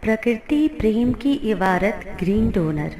प्रकृति प्रेम की इबारत ग्रीन डोनर।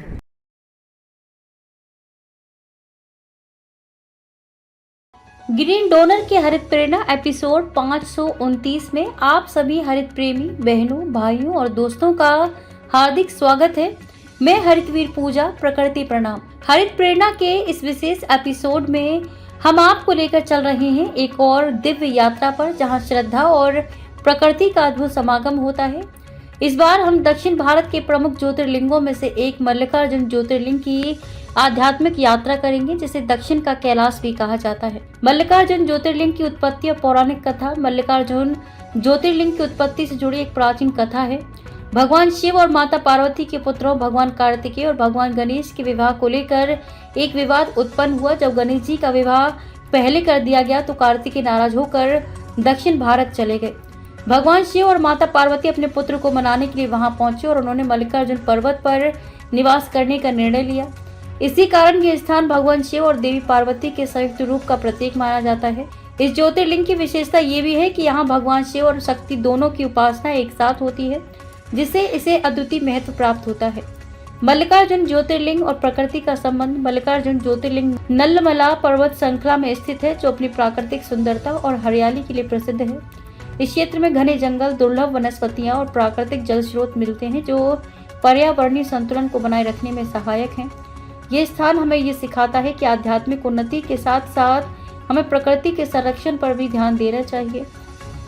ग्रीन डोनर की हरित प्रेरणा एपिसोड 529 में आप सभी हरित प्रेमी बहनों, भाइयों और दोस्तों का हार्दिक स्वागत है। मैं हरितवीर पूजा, प्रकृति प्रणाम। हरित प्रेरणा के इस विशेष एपिसोड में हम आपको लेकर चल रहे हैं एक और दिव्य यात्रा पर, जहां श्रद्धा और प्रकृति का अद्भुत समागम होता है। इस बार हम दक्षिण भारत के प्रमुख ज्योतिर्लिंगों में से एक मल्लिकार्जुन ज्योतिर्लिंग की आध्यात्मिक यात्रा करेंगे, जिसे दक्षिण का कैलाश भी कहा जाता है। मल्लिकार्जुन ज्योतिर्लिंग की उत्पत्ति और पौराणिक कथा। मल्लिकार्जुन ज्योतिर्लिंग की उत्पत्ति से जुड़ी एक प्राचीन कथा है। भगवान शिव और माता पार्वती के पुत्रों भगवान कार्तिकेय और भगवान गणेश के विवाह को लेकर एक विवाद उत्पन्न हुआ। जब गणेश जी का विवाह पहले कर दिया गया तो कार्तिकेय नाराज होकर दक्षिण भारत चले गए। भगवान शिव और माता पार्वती अपने पुत्र को मनाने के लिए वहां पहुंचे और उन्होंने मल्लिकार्जुन पर्वत पर निवास करने का निर्णय लिया। इसी कारण ये स्थान भगवान शिव और देवी पार्वती के संयुक्त रूप का प्रतीक माना जाता है। इस ज्योतिर्लिंग की विशेषता ये भी है कि यहाँ भगवान शिव और शक्ति दोनों की उपासना एक साथ होती है, जिससे इसे अद्वितीय महत्व प्राप्त होता है। मल्लिकार्जुन ज्योतिर्लिंग और प्रकृति का संबंध। मल्लिकार्जुन ज्योतिर्लिंग नल्लमला पर्वत श्रृंखला में स्थित है, जो अपनी प्राकृतिक सुंदरता और हरियाली के लिए प्रसिद्ध है। इस क्षेत्र में घने जंगल, दुर्लभ वनस्पतियां और प्राकृतिक जल स्रोत मिलते हैं, जो पर्यावरणीय संतुलन को बनाए रखने में सहायक हैं। ये स्थान हमें ये सिखाता है कि आध्यात्मिक उन्नति के साथ साथ हमें प्रकृति के संरक्षण पर भी ध्यान देना चाहिए।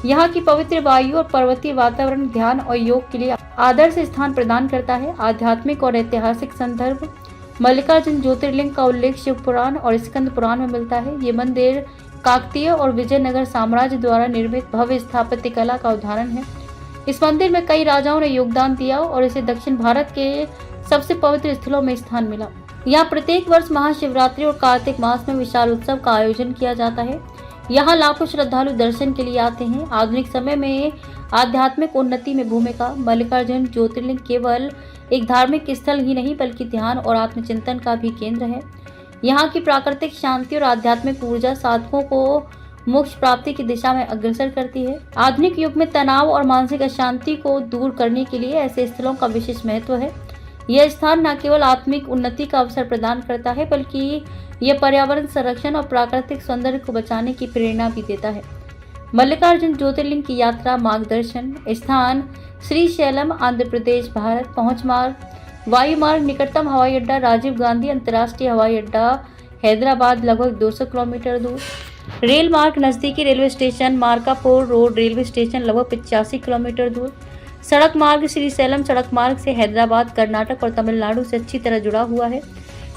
यहाँ की पवित्र वायु और पर्वतीय वातावरण ध्यान और योग के लिए आदर्श स्थान प्रदान करता है। आध्यात्मिक और ऐतिहासिक संदर्भ। मल्लिकार्जुन ज्योतिर्लिंग का उल्लेख शिव पुराण और स्कंद पुराण में मिलता है। ये मंदिर काकतीय और विजयनगर साम्राज्य द्वारा निर्मित भव्य स्थापत्य कला का उदाहरण है। इस मंदिर में कई राजाओं ने योगदान दिया और इसे दक्षिण भारत के सबसे पवित्र स्थलों में स्थान मिला। यहाँ प्रत्येक वर्ष महाशिवरात्रि और कार्तिक मास में विशाल उत्सव का आयोजन किया जाता है। यहाँ लाखों श्रद्धालु दर्शन के लिए आते हैं। आधुनिक समय में आध्यात्मिक उन्नति में भूमिका। मल्लिकार्जुन ज्योतिर्लिंग केवल एक धार्मिक स्थल ही नहीं, बल्कि ध्यान और आत्मचिंतन का भी केंद्र है। यहाँ की प्राकृतिक शांति और आध्यात्मिक ऊर्जा साधकों को मोक्ष प्राप्ति की दिशा में अग्रसर करती है। आधुनिक युग में तनाव और मानसिक अशांति को दूर करने के लिए ऐसे स्थलों का विशेष महत्व है। यह स्थान न केवल आत्मिक उन्नति का अवसर प्रदान करता है, बल्कि यह पर्यावरण संरक्षण और प्राकृतिक सौंदर्य को बचाने की प्रेरणा भी देता है। मल्लिकार्जुन ज्योतिर्लिंग की यात्रा मार्गदर्शन। स्थान श्रीशैलम, आंध्र प्रदेश, भारत। पहुंच मार्ग वायु मार्ग। निकटतम हवाई अड्डा राजीव गांधी अंतर्राष्ट्रीय हवाई अड्डा, हैदराबाद, लगभग 200 किलोमीटर दूर। रेल मार्ग नजदीकी railway station Markapur road railway station, लगभग 85 किलोमीटर दूर। सड़क मार्ग श्रीशैलम सड़क मार्ग से हैदराबाद, कर्नाटक और तमिलनाडु से अच्छी तरह जुड़ा हुआ है।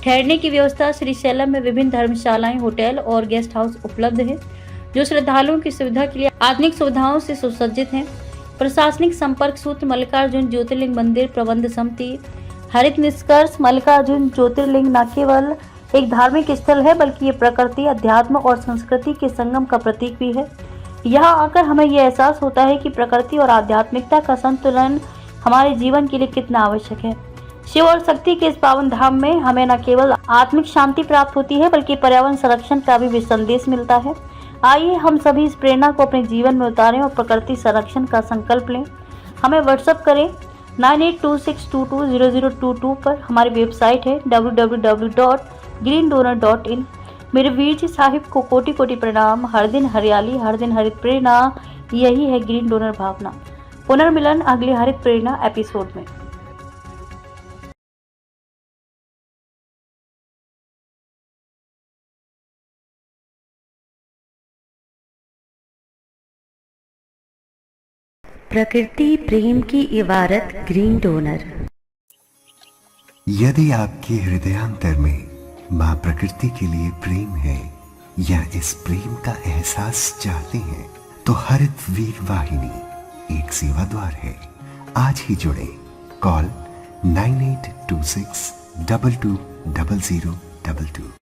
ठहरने की व्यवस्था। श्रीशैलम में विभिन्न धर्मशालाएं, होटल और गेस्ट हाउस उपलब्ध है, जो श्रद्धालुओं की सुविधा के लिए आधुनिक सुविधाओं से सुसज्जित हैं। प्रशासनिक संपर्क सूत्र। मल्लिकार्जुन ज्योतिर्लिंग मंदिर प्रबंध समिति। हरित निष्कर्ष। मल्लिकार्जुन ज्योतिर्लिंग न केवल एक धार्मिक स्थल है, बल्कि ये प्रकृति, अध्यात्म और संस्कृति के संगम का प्रतीक भी है। यहाँ आकर हमें यह एहसास होता है कि प्रकृति और आध्यात्मिकता का संतुलन हमारे जीवन के लिए कितना आवश्यक है। शिव और शक्ति के इस पावन धाम में हमें न केवल आत्मिक शांति प्राप्त होती है, बल्कि पर्यावरण संरक्षण का भी संदेश मिलता है। आइए हम सभी इस प्रेरणा को अपने जीवन में उतारें और प्रकृति संरक्षण का संकल्प लें। हमें व्हाट्सएप करें 9826220022 पर। हमारी वेबसाइट है www.greendonor.in। मेरे वीर जी साहिब को कोटि कोटि प्रणाम। हर दिन हरियाली, हर दिन हरित प्रेरणा, यही है ग्रीन डोनर भावना। पुनर्मिलन अगले हरित प्रेरणा एपिसोड में। प्रकृति प्रेम की इबारत ग्रीन डोनर। यदि आपके हृदयांतर में माँ प्रकृति के लिए प्रेम है या इस प्रेम का एहसास चाहते हैं, तो हरित वीर वाहिनी एक सेवा द्वार है। आज ही जुड़े। कॉल 9826220022।